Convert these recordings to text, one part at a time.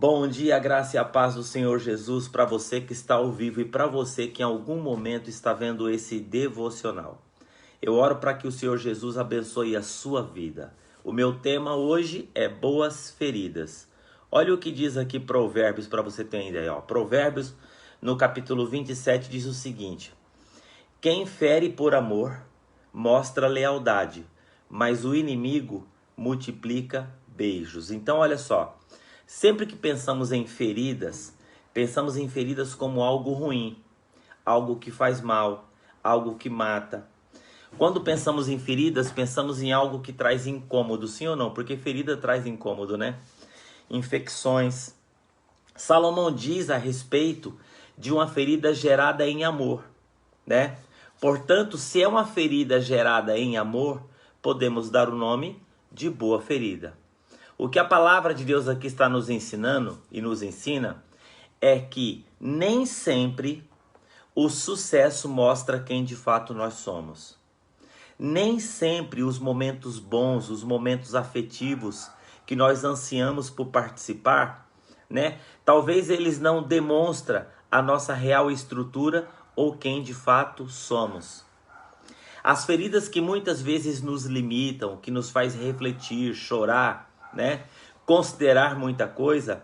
Bom dia, a graça e a paz do Senhor Jesus para você que está ao vivo e para você que em algum momento está vendo esse devocional. Eu oro para que o Senhor Jesus abençoe a sua vida. O meu tema hoje é boas feridas. Olha o que diz aqui Provérbios para você ter uma ideia. Provérbios no capítulo 27 diz o seguinte: quem fere por amor mostra lealdade, mas o inimigo multiplica beijos. Então olha só. Sempre que pensamos em feridas como algo ruim, algo que faz mal, algo que mata. Quando pensamos em feridas, pensamos em algo que traz incômodo, sim ou não? Porque ferida traz incômodo, né? Infecções. Salomão diz a respeito de uma ferida gerada em amor, né? Portanto, se é uma ferida gerada em amor, podemos dar o nome de boa ferida. O que a palavra de Deus aqui está nos ensinando e nos ensina é que nem sempre o sucesso mostra quem de fato nós somos. Nem sempre os momentos bons, os momentos afetivos que nós ansiamos por participar, né? Talvez eles não demonstram a nossa real estrutura ou quem de fato somos. As feridas que muitas vezes nos limitam, que nos faz refletir, chorar, né? Considerar muita coisa,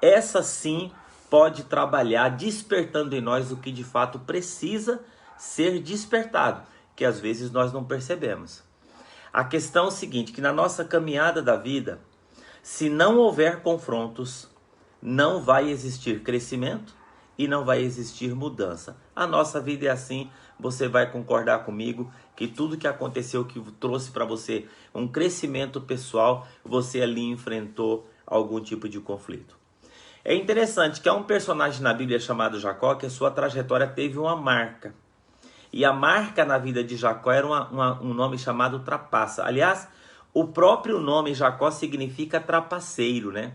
essa sim pode trabalhar despertando em nós o que de fato precisa ser despertado, que às vezes nós não percebemos. A questão é o seguinte, que na nossa caminhada da vida, se não houver confrontos, não vai existir crescimento e não vai existir mudança. A nossa vida é assim, você vai concordar comigo que tudo que aconteceu, que trouxe para você um crescimento pessoal, você ali enfrentou algum tipo de conflito. É interessante que há um personagem na Bíblia chamado Jacó, que a sua trajetória teve uma marca. E a marca na vida de Jacó era um nome chamado trapaça. Aliás, o próprio nome Jacó significa trapaceiro, né?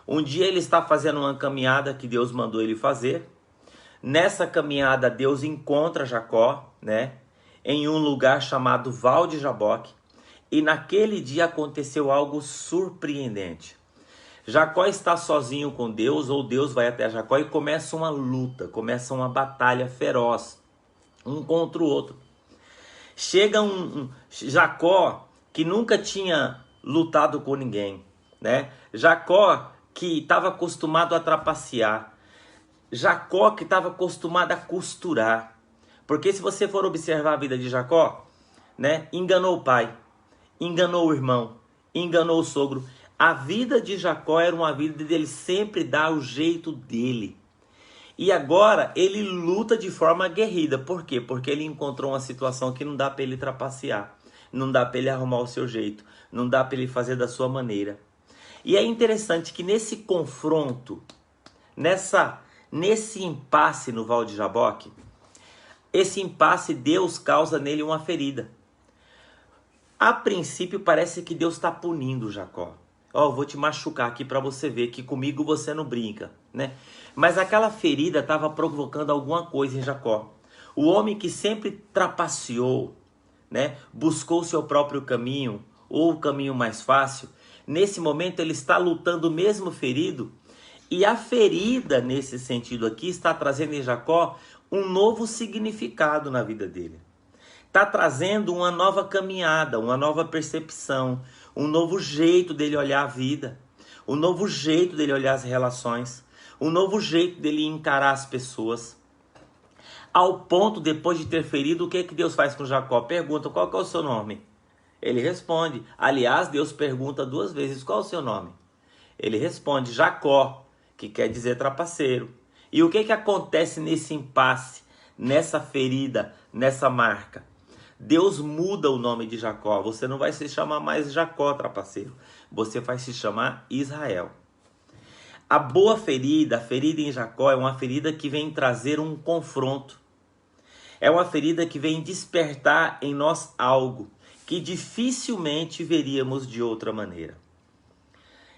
Um dia ele está fazendo uma caminhada que Deus mandou ele fazer. Nessa caminhada Deus encontra Jacó, né, em um lugar chamado Val de Jaboque. E naquele dia aconteceu algo surpreendente. Jacó está sozinho com Deus, ou Deus vai até Jacó e começa uma luta, começa uma batalha feroz, um contra o outro. Chega Jacó que nunca tinha lutado com ninguém, né? Jacó que estava acostumado a trapacear. Jacó que estava acostumado a costurar. Porque se você for observar a vida de Jacó, né, enganou o pai, enganou o irmão, enganou o sogro. A vida de Jacó era uma vida dele sempre dar o jeito dele. E agora ele luta de forma aguerrida. Por quê? Porque ele encontrou uma situação que não dá para ele trapacear. Não dá para ele arrumar o seu jeito. Não dá para ele fazer da sua maneira. E é interessante que nesse confronto, nesse impasse no Val de Jaboque, esse impasse Deus causa nele uma ferida. A princípio parece que Deus está punindo Jacó. Eu vou te machucar aqui para você ver que comigo você não brinca, né? Mas aquela ferida estava provocando alguma coisa em Jacó. O homem que sempre trapaceou, né? Buscou o seu próprio caminho ou o caminho mais fácil. Nesse momento ele está lutando mesmo ferido. E a ferida nesse sentido aqui está trazendo em Jacó um novo significado na vida dele. Está trazendo uma nova caminhada, uma nova percepção, um novo jeito dele olhar a vida, um novo jeito dele olhar as relações, um novo jeito dele encarar as pessoas. Ao ponto, depois de ter ferido, o que Deus faz com Jacó? Pergunta, qual que é o seu nome? Ele responde. Aliás, Deus pergunta 2 vezes, qual é o seu nome? Ele responde, Jacó, que quer dizer trapaceiro. E o que acontece nesse impasse, nessa ferida, nessa marca? Deus muda o nome de Jacó. Você não vai se chamar mais Jacó, trapaceiro. Você vai se chamar Israel. A boa ferida, a ferida em Jacó, é uma ferida que vem trazer um confronto. É uma ferida que vem despertar em nós algo que dificilmente veríamos de outra maneira.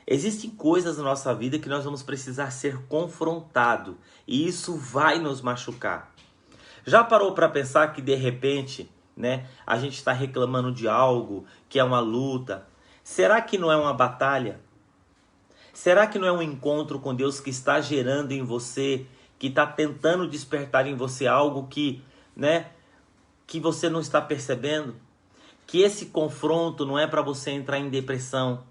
Existem coisas na nossa vida que nós vamos precisar ser confrontados. E isso vai nos machucar. Já parou para pensar que de repente, né, a gente está reclamando de algo, que é uma luta? Será que não é uma batalha? Será que não é um encontro com Deus que está gerando em você, que está tentando despertar em você algo que, né, que você não está percebendo? Que esse confronto não é para você entrar em depressão,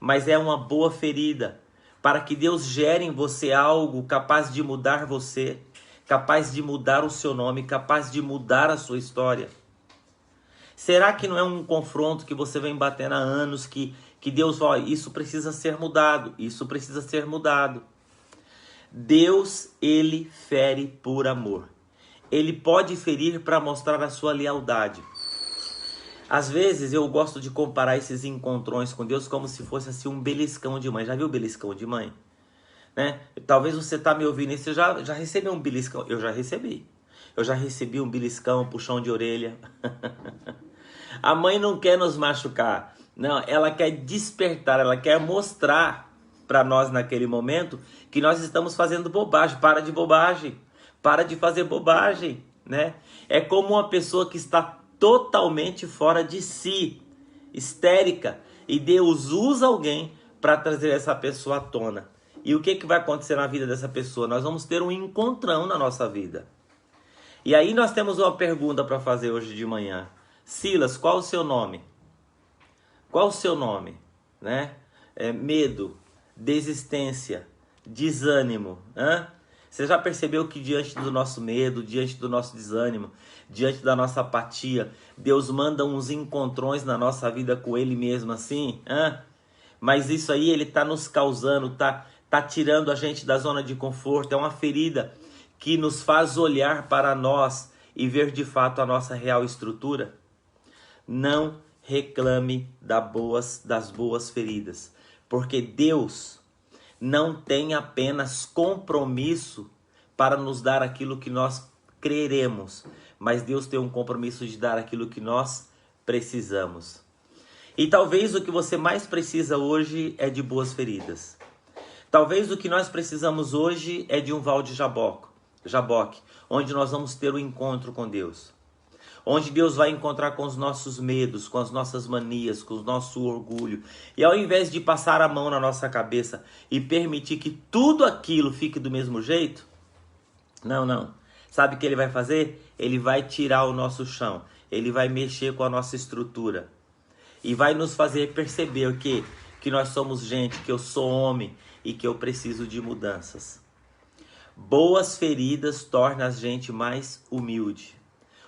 mas é uma boa ferida para que Deus gere em você algo capaz de mudar você, capaz de mudar o seu nome, capaz de mudar a sua história. Será que não é um confronto que você vem batendo há anos, que Deus fala, isso precisa ser mudado, isso precisa ser mudado? Deus, ele fere por amor. Ele pode ferir para mostrar a sua lealdade. Às vezes eu gosto de comparar esses encontrões com Deus como se fosse assim um beliscão de mãe. Já viu beliscão de mãe? Né? Talvez você está me ouvindo e você já recebeu um beliscão. Eu já recebi. Eu já recebi um beliscão, um puxão de orelha. A mãe não quer nos machucar. Não, ela quer despertar, ela quer mostrar para nós naquele momento que nós estamos fazendo bobagem. Para de bobagem. Para de fazer bobagem, né? É como uma pessoa que está totalmente fora de si, histérica, e Deus usa alguém para trazer essa pessoa à tona. E o que vai acontecer na vida dessa pessoa? Nós vamos ter um encontrão na nossa vida. E aí nós temos uma pergunta para fazer hoje de manhã. Silas, qual o seu nome? Qual o seu nome? Né? Medo, desistência, desânimo. Você já percebeu que diante do nosso medo, diante do nosso desânimo, diante da nossa apatia, Deus manda uns encontrões na nossa vida com Ele mesmo assim? Mas isso aí Ele está nos causando, tá tirando a gente da zona de conforto. É uma ferida que nos faz olhar para nós e ver de fato a nossa real estrutura. Não reclame das boas feridas, porque Deus não tem apenas compromisso para nos dar aquilo que nós creremos, mas Deus tem um compromisso de dar aquilo que nós precisamos. E talvez o que você mais precisa hoje é de boas feridas. Talvez o que nós precisamos hoje é de um val de Jaboque, onde nós vamos ter um encontro com Deus. Onde Deus vai encontrar com os nossos medos, com as nossas manias, com o nosso orgulho. E ao invés de passar a mão na nossa cabeça e permitir que tudo aquilo fique do mesmo jeito, não. Sabe o que Ele vai fazer? Ele vai tirar o nosso chão. Ele vai mexer com a nossa estrutura. E vai nos fazer perceber que nós somos gente, que eu sou homem e que eu preciso de mudanças. Boas feridas tornam a gente mais humilde.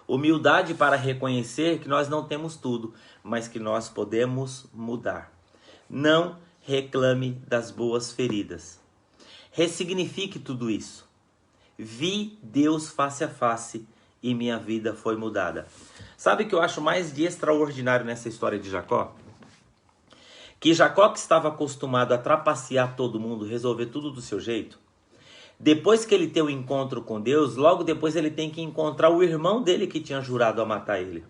Humildade para reconhecer que nós não temos tudo, mas que nós podemos mudar. Não reclame das boas feridas. Ressignifique tudo isso. Vi Deus face a face e minha vida foi mudada. Sabe o que eu acho mais de extraordinário nessa história de Jacó? Que Jacó, que estava acostumado a trapacear todo mundo, resolver tudo do seu jeito, depois que ele tem um encontro com Deus, logo depois ele tem que encontrar o irmão dele que tinha jurado a matar ele.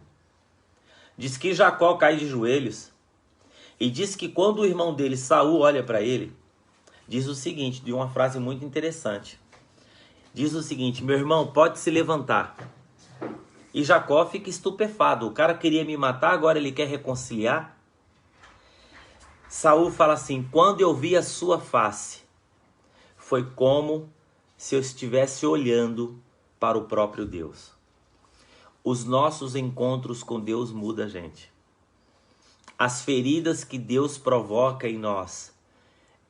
Diz que Jacó cai de joelhos e diz que quando o irmão dele, Saul, olha para ele, diz o seguinte, de uma frase muito interessante. Diz o seguinte, meu irmão, pode se levantar. E Jacó fica estupefado. O cara queria me matar, agora ele quer reconciliar. Saul fala assim, quando eu vi a sua face, foi como se eu estivesse olhando para o próprio Deus. Os nossos encontros com Deus mudam a gente. As feridas que Deus provoca em nós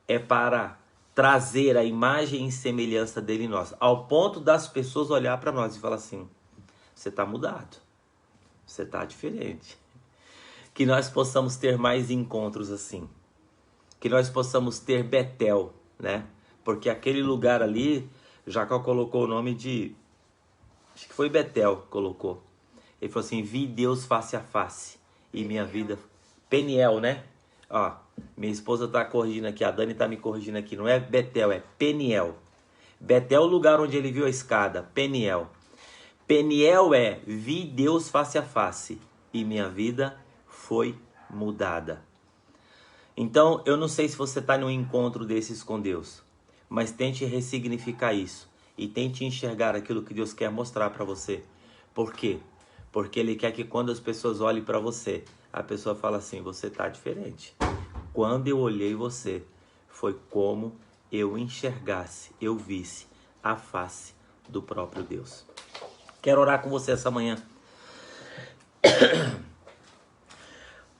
é para trazer a imagem e semelhança dele em nós, ao ponto das pessoas olhar para nós e falar assim, você está mudado, você está diferente. Que nós possamos ter mais encontros assim, que nós possamos ter Betel, né? Porque aquele lugar ali, Jacó colocou o nome de, acho que foi Betel, colocou. Ele falou assim, vi Deus face a face e minha vida, Peniel, né? Ó, minha esposa tá corrigindo aqui, a Dani tá me corrigindo aqui, não é Betel, é Peniel. Betel é o lugar onde ele viu a escada, Peniel. Peniel é, vi Deus face a face e minha vida foi mudada. Então, eu não sei se você está num encontro desses com Deus, mas tente ressignificar isso e tente enxergar aquilo que Deus quer mostrar para você. Por quê? Porque Ele quer que quando as pessoas olhem para você, a pessoa fala assim, você está diferente. Quando eu olhei você, foi como eu enxergasse, eu visse a face do próprio Deus. Quero orar com você essa manhã.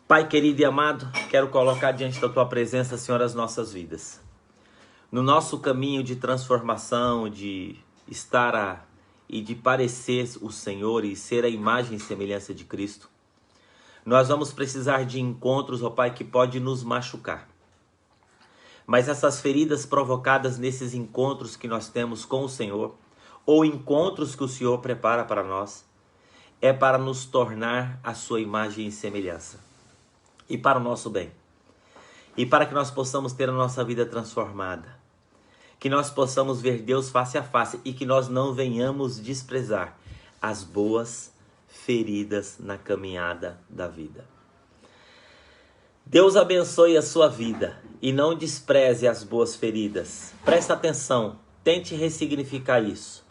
Pai querido e amado, quero colocar diante da tua presença, Senhor, as nossas vidas. No nosso caminho de transformação, de estar e de parecer o Senhor e ser a imagem e semelhança de Cristo, nós vamos precisar de encontros, ó Pai, que pode nos machucar. Mas essas feridas provocadas nesses encontros que nós temos com o Senhor, ou encontros que o Senhor prepara para nós, é para nos tornar a sua imagem e semelhança. E para o nosso bem. E para que nós possamos ter a nossa vida transformada. Que nós possamos ver Deus face a face e que nós não venhamos desprezar as boas feridas na caminhada da vida. Deus abençoe a sua vida e não despreze as boas feridas. Presta atenção, tente ressignificar isso.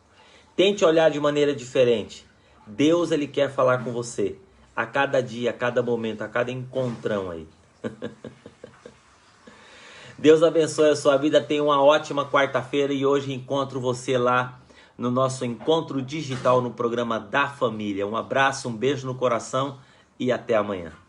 Tente olhar de maneira diferente. Deus, Ele quer falar com você a cada dia, a cada momento, a cada encontrão aí. Deus abençoe a sua vida, tenha uma ótima quarta-feira e hoje encontro você lá no nosso encontro digital no programa da família. Um abraço, um beijo no coração e até amanhã.